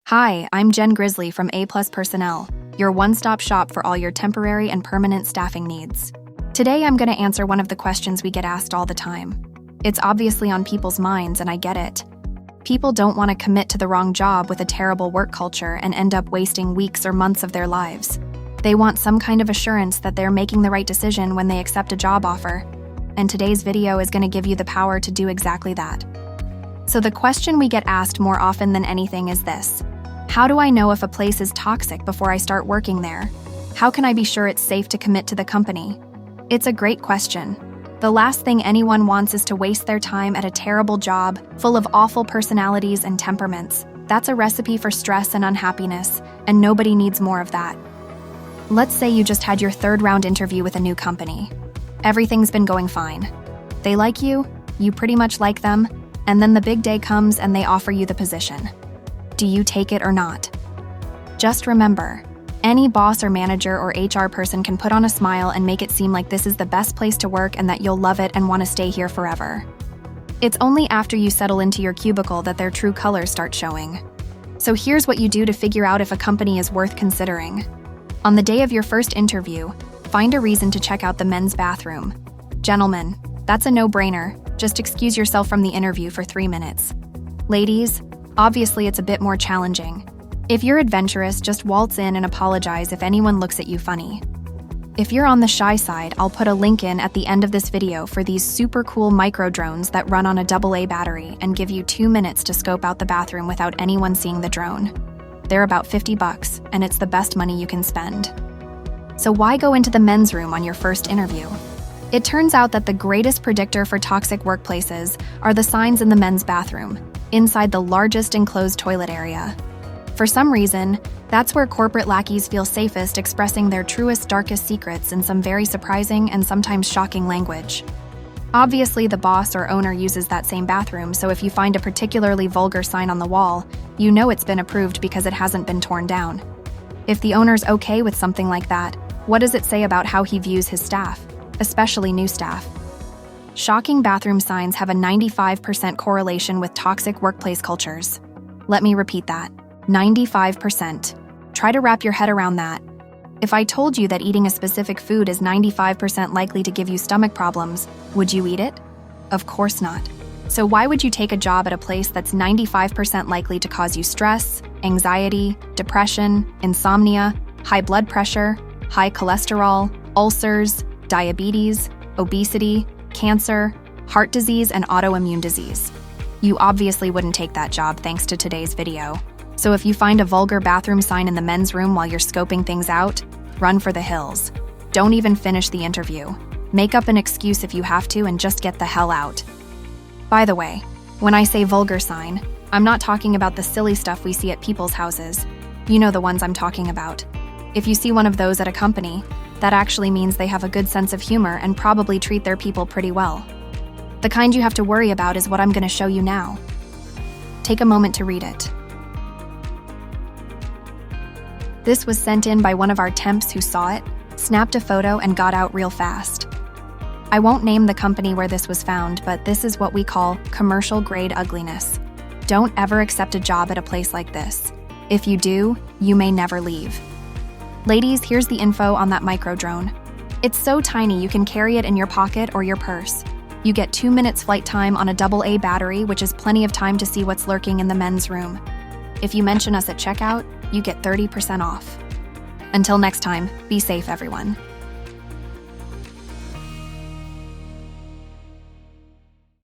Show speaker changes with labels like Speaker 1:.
Speaker 1: Hi, I'm Jen Grizzly from A Plus Personnel, your one-stop shop for all your temporary and permanent staffing needs. Today I'm going to answer one of the questions we get asked all the time. It's obviously on people's minds, and I get it. People don't want to commit to the wrong job with a terrible work culture and end up wasting weeks or months of their lives. They want some kind of assurance that they're making the right decision when they accept a job offer. And today's video is going to give you the power to do exactly that. So the question we get asked more often than anything is this: how do I know if a place is toxic before I start working there? How can I be sure it's safe to commit to the company? It's a great question. The last thing anyone wants is to waste their time at a terrible job full of awful personalities and temperaments. That's a recipe for stress and unhappiness, and nobody needs more of that. Let's say you just had your third round interview with a new company. Everything's been going fine. They like you pretty much like them, and then the big day comes and they offer you the position. Do you take it or not? Just remember, any boss or manager or HR person can put on a smile and make it seem like this is the best place to work and that you'll love it and want to stay here forever. It's only after you settle into your cubicle that their true colors start showing. So here's what you do to figure out if a company is worth considering. On the day of your first interview, find a reason to check out the men's bathroom. Gentlemen, that's a no-brainer. Just excuse yourself from the interview for 3 minutes. Ladies, obviously it's a bit more challenging. If you're adventurous, just waltz in and apologize if anyone looks at you funny. If you're on the shy side, I'll put a link in at the end of this video for these super cool micro drones that run on a AA battery and give you 2 minutes to scope out the bathroom without anyone seeing the drone. They're about $50, and it's the best money you can spend. So why go into the men's room on your first interview? It turns out that the greatest predictor for toxic workplaces are the signs in the men's bathroom, inside the largest enclosed toilet area. For some reason, that's where corporate lackeys feel safest expressing their truest, darkest secrets in some very surprising and sometimes shocking language. Obviously, the boss or owner uses that same bathroom, so if you find a particularly vulgar sign on the wall, you know it's been approved because it hasn't been torn down. If the owner's okay with something like that, what does it say about how he views his staff, especially new staff? Shocking bathroom signs have a 95% correlation with toxic workplace cultures. Let me repeat that. 95%. Try to wrap your head around that. If I told you that eating a specific food is 95% likely to give you stomach problems, would you eat it? Of course not. So why would you take a job at a place that's 95% likely to cause you stress, anxiety, depression, insomnia, high blood pressure, high cholesterol, ulcers, diabetes, obesity, cancer, heart disease, and autoimmune disease? You obviously wouldn't take that job thanks to today's video. So if you find a vulgar bathroom sign in the men's room while you're scoping things out, run for the hills. Don't even finish the interview. Make up an excuse if you have to and just get the hell out. By the way, when I say vulgar sign, I'm not talking about the silly stuff we see at people's houses. You know the ones I'm talking about. If you see one of those at a company, that actually means they have a good sense of humor and probably treat their people pretty well. The kind you have to worry about is what I'm going to show you now. Take a moment to read it. This was sent in by one of our temps who saw it, snapped a photo, and got out real fast. I won't name the company where this was found, but this is what we call commercial-grade ugliness. Don't ever accept a job at a place like this. If you do, you may never leave. Ladies, here's the info on that micro drone. It's so tiny you can carry it in your pocket or your purse. You get 2 minutes flight time on a AA battery, which is plenty of time to see what's lurking in the men's room. If you mention us at checkout, you get 30% off. Until next time, be safe, everyone.